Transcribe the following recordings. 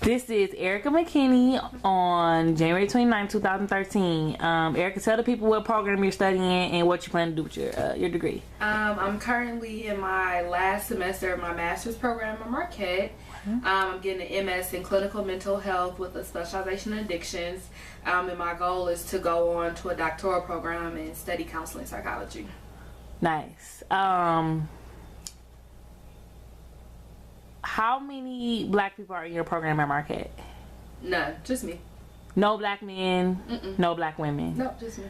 This is Erica Mckinney on January 29, 2013. Erica, tell the people what program you're studying and what you plan to do with your degree. I'm currently in my last semester of my master's program at Marquette. I'm getting an MS in clinical mental health with a specialization in addictions. And my goal is to go on to a doctoral program and study counseling psychology. Nice. How many black people are in your program at Marquette? None, just me. No black men, no black women? No, just me.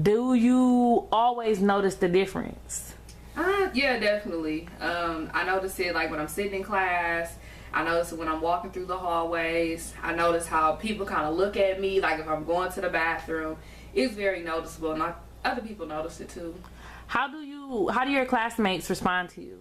Do you always notice the difference? Yeah, definitely. I notice it like when I'm sitting in class. I notice it when I'm walking through the hallways. I notice how people kind of look at me, like if I'm going to the bathroom. It's very noticeable, and other people notice it too. How do your classmates respond to you?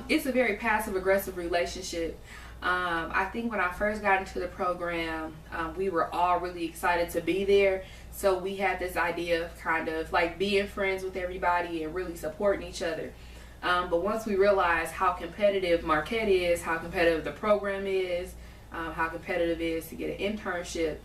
It's a very passive-aggressive relationship. I think when I first got into the program, we were all really excited to be there. So we had this idea of kind of like being friends with everybody and really supporting each other. But once we realized how competitive Marquette is, how competitive the program is, how competitive it is to get an internship,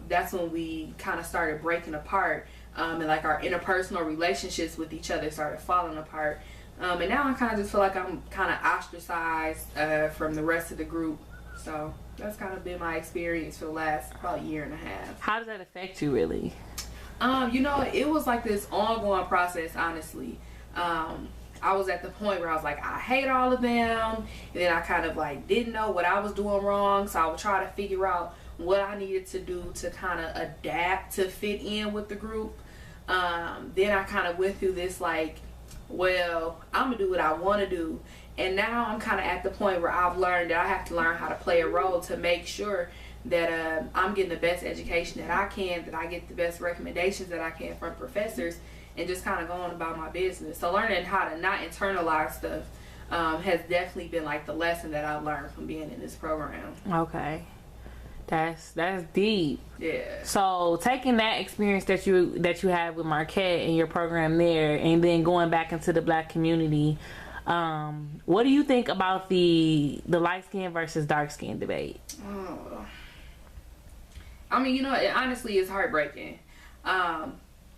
that's when we kind of started breaking apart. And like our interpersonal relationships with each other started falling apart. And now I kind of just feel like I'm kind of ostracized from the rest of the group. So that's kind of been my experience for the last about year and a half. How does that affect you, really? It was like this ongoing process, honestly. I was at the point where I was like, I hate all of them. And then I kind of like didn't know what I was doing wrong. So I would try to figure out what I needed to do to kind of adapt to fit in with the group. Then I kind of went through this like, well, I'm gonna do what I want to do, and now I'm kind of at the point where I've learned that I have to learn how to play a role to make sure that I'm getting the best education that I can, that I get the best recommendations that I can from professors, and just kind of going about my business. So learning how to not internalize stuff has definitely been like the lesson that I've learned from being in this program. Okay. That's deep. Yeah. So taking that experience that you had with Marquette and your program there, and then going back into the black community, what do you think about the light skin versus dark skin debate? I mean, it honestly is heartbreaking.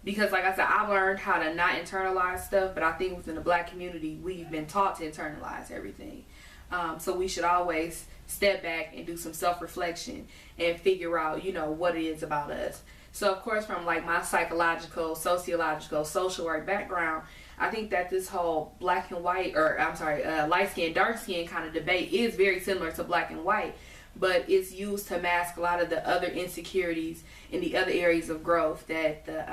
Because like I said, I've learned how to not internalize stuff, but I think within the black community, we've been taught to internalize everything. So we should always step back and do some self-reflection and figure out, what it is about us. So of course, from like my psychological, sociological, social work background, I think that this whole black and white, light skin, dark skin kind of debate is very similar to black and white, but it's used to mask a lot of the other insecurities in the other areas of growth that the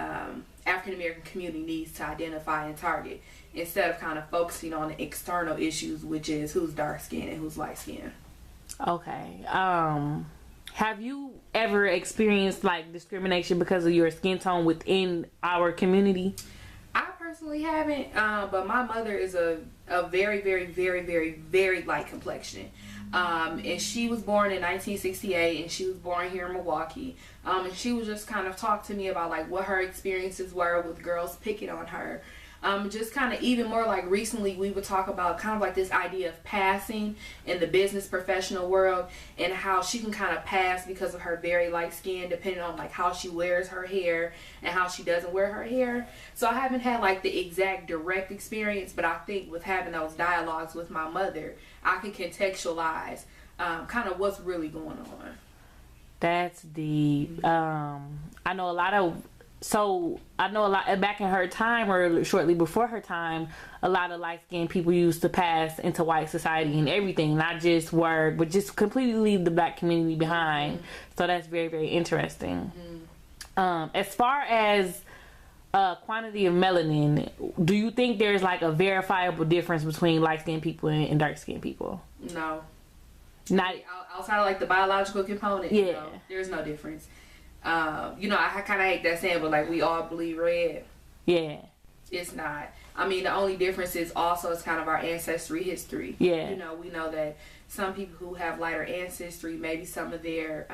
African American community needs to identify and target, instead of kind of focusing on the external issues, which is who's dark skin and who's light skin. Okay. Have you ever experienced like discrimination because of your skin tone within our community? I personally haven't, but my mother is a very, very, very, very, very light complexion. And she was born in 1968, and she was born here in Milwaukee. And she would just kind of talk to me about like what her experiences were with girls picking on her. Just kind of even more like recently we would talk about kind of like this idea of passing in the business professional world, and how she can kind of pass because of her very light skin, depending on like how she wears her hair and how she doesn't wear her hair. So I haven't had like the exact direct experience, but I think with having those dialogues with my mother, I can contextualize kind of what's really going on. That's deep. I know a lot back in her time, or shortly before her time, a lot of light-skinned people used to pass into white society and everything, not just work, but just completely leave the black community behind. So that's very, very interesting. As far as quantity of melanin, do you think there's like a verifiable difference between light-skinned people and dark-skinned people? No. Not outside of like the biological component. Yeah. There's no difference. I kind of hate that saying, but like we all bleed red. Yeah. It's not. I mean, the only difference is also it's kind of our ancestry history. Yeah. We know that some people who have lighter ancestry, maybe some of their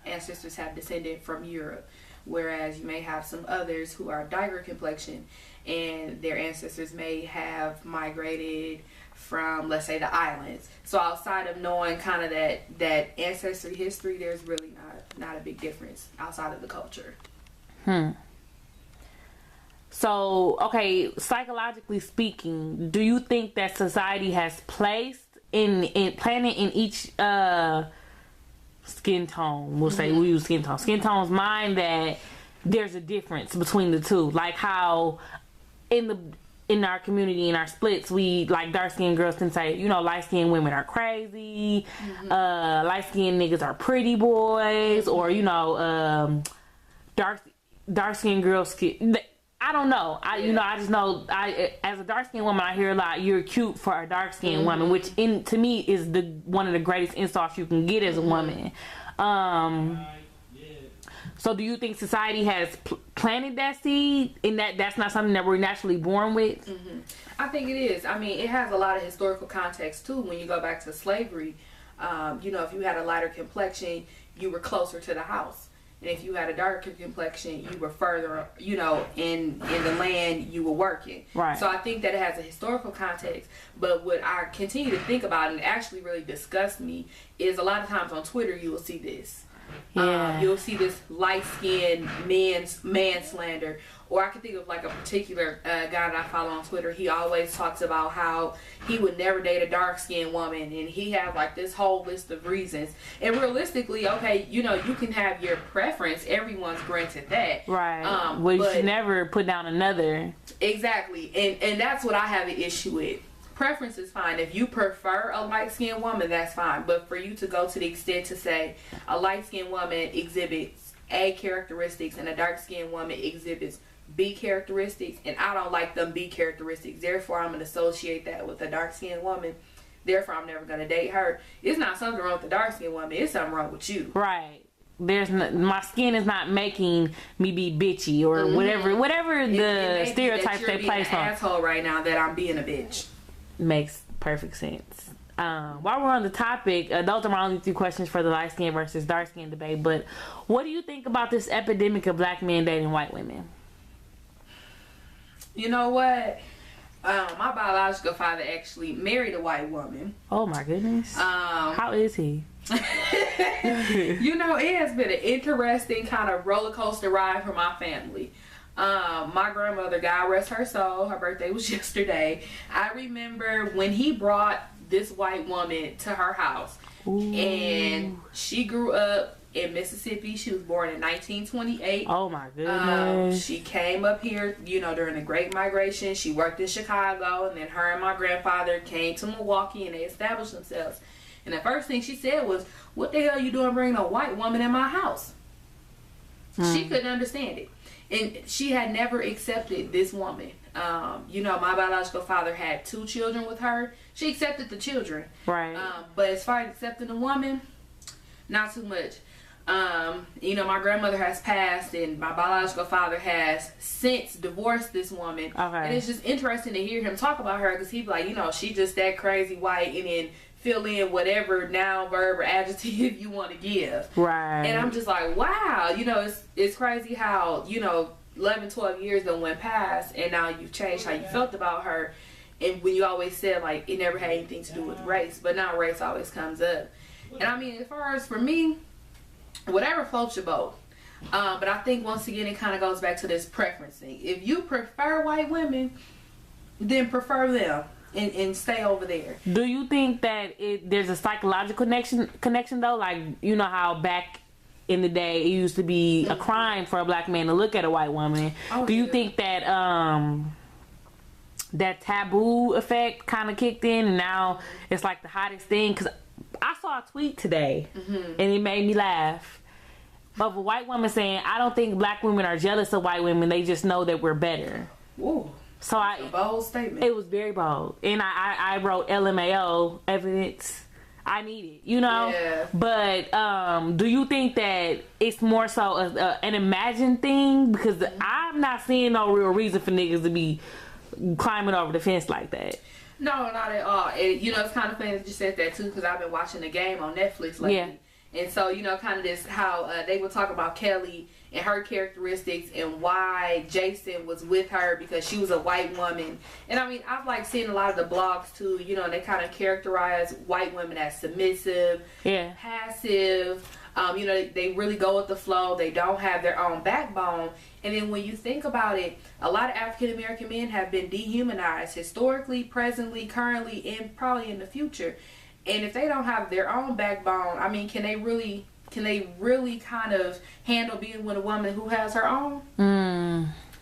ancestors have descended from Europe, whereas you may have some others who are darker complexion and their ancestors may have migrated from, let's say, the islands. So outside of knowing kind of that ancestry history, there's really not a big difference outside of the culture. So, okay, psychologically speaking, do you think that society has placed planted in each skin tone, we'll say, we use skin tone's mind that there's a difference between the two? Like how in our community, in our splits, we, like, dark-skinned girls can say, you know, light-skinned women are crazy, light-skinned niggas are pretty boys, or, you know, dark-skinned girls, I don't know. I just know, as a dark-skinned woman, I hear a lot, you're cute for a dark-skinned woman, which to me is one of the greatest insults you can get as a woman. So do you think society has planted that seed, and that's not something that we're naturally born with? I think it is. I mean, it has a lot of historical context too. When you go back to slavery, you know, if you had a lighter complexion, you were closer to the house. And if you had a darker complexion, you were further, you know, in the land you were working. Right. So I think that it has a historical context. But what I continue to think about, and actually really disgusts me, is a lot of times on Twitter you will see this. Yeah. You'll see this light-skinned man slander. Or I can think of like a particular guy that I follow on Twitter. He always talks about how he would never date a dark-skinned woman, and he has like this whole list of reasons. And realistically, okay, you know, you can have your preference. Everyone's granted that. Right. Well, you should never put down another. Exactly. And that's what I have an issue with. Preference is fine. If you prefer a light-skinned woman, that's fine. But for you to go to the extent to say a light-skinned woman exhibits A characteristics and a dark-skinned woman exhibits B characteristics, and I don't like them B characteristics, therefore I'm going to associate that with a dark-skinned woman, therefore I'm never going to date her. It's not something wrong with the dark-skinned woman. It's something wrong with you. Right. My skin is not making me be bitchy or whatever the stereotypes they place on. Asshole right now that I'm being a bitch. Makes perfect sense. While we're on the topic, those are my only 3 questions for the light skin versus dark skin debate. But what do you think about this epidemic of black men dating white women? You know what? My biological father actually married a white woman. Oh my goodness. How is he? You know, it has been an interesting kind of roller coaster ride for my family. My grandmother, God rest her soul, her birthday was yesterday. I remember when he brought this white woman to her house. Ooh. And she grew up in Mississippi. She was born in 1928. Oh my goodness. She came up here, you know, during the Great Migration. She worked in Chicago, and then her and my grandfather came to Milwaukee, and they established themselves. And the first thing she said was, "What the hell are you doing bringing a white woman in my house?" She couldn't understand it. And she had never accepted this woman. You know, my biological father had 2 children with her. She accepted the children. Right. But as far as accepting a woman, not too much. You know, my grandmother has passed, and my biological father has since divorced this woman. Okay. And it's just interesting to hear him talk about her, because he'd be like, you know, she just that crazy white, and then fill in whatever noun, verb, or adjective you want to give. Right. And I'm just like, wow, you know, it's crazy how, you know, 11, 12 years done went past, and now you've changed how you felt about her. And when you always said, like, it never had anything to do with race, but now race always comes up. And I mean, as far as for me, whatever floats your boat. But I think once again, it kind of goes back to this preference thing. If you prefer white women, then prefer them. And stay over there. Do you think that there's a psychological connection though? Like, you know how back in the day it used to be a crime for a black man to look at a white woman. Do you think that that taboo effect kind of kicked in, and now it's like the hottest thing? Because I saw a tweet today, and it made me laugh, of a white woman saying, "I don't think black women are jealous of white women. They just know that we're better." Whoa. So a bold statement. It was very bold, and I wrote LMAO, evidence I need it, you know. Yeah. But do you think that it's more so an imagined thing? Because I'm not seeing no real reason for niggas to be climbing over the fence like that. No, not at all. And, you know, it's kind of funny that you said that too, because I've been watching the game on Netflix lately. Yeah. And so, you know, kind of this how they would talk about Kelly and her characteristics and why Jason was with her because she was a white woman. And I mean, I've like seen a lot of the blogs too, you know, they kind of characterize white women as submissive, passive, you know, they really go with the flow. They don't have their own backbone. And then when you think about it, a lot of African American men have been dehumanized historically, presently, currently, and probably in the future. And if they don't have their own backbone, I mean, can they really kind of handle being with a woman who has her own?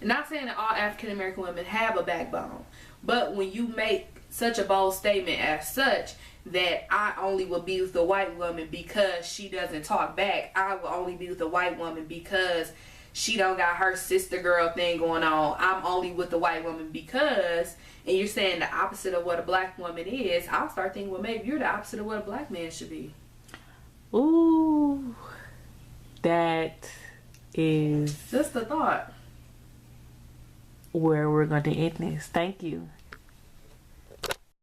Not saying that all African American women have a backbone, but when you make such a bold statement as such, that I only will be with a white woman because she doesn't talk back. I will only be with a white woman because she don't got her sister girl thing going on. I'm only with a white woman because, and you're saying the opposite of what a black woman is. I'll start thinking, well, maybe you're the opposite of what a black man should be. Ooh, that is just a thought. Where we're going to end this. Thank you.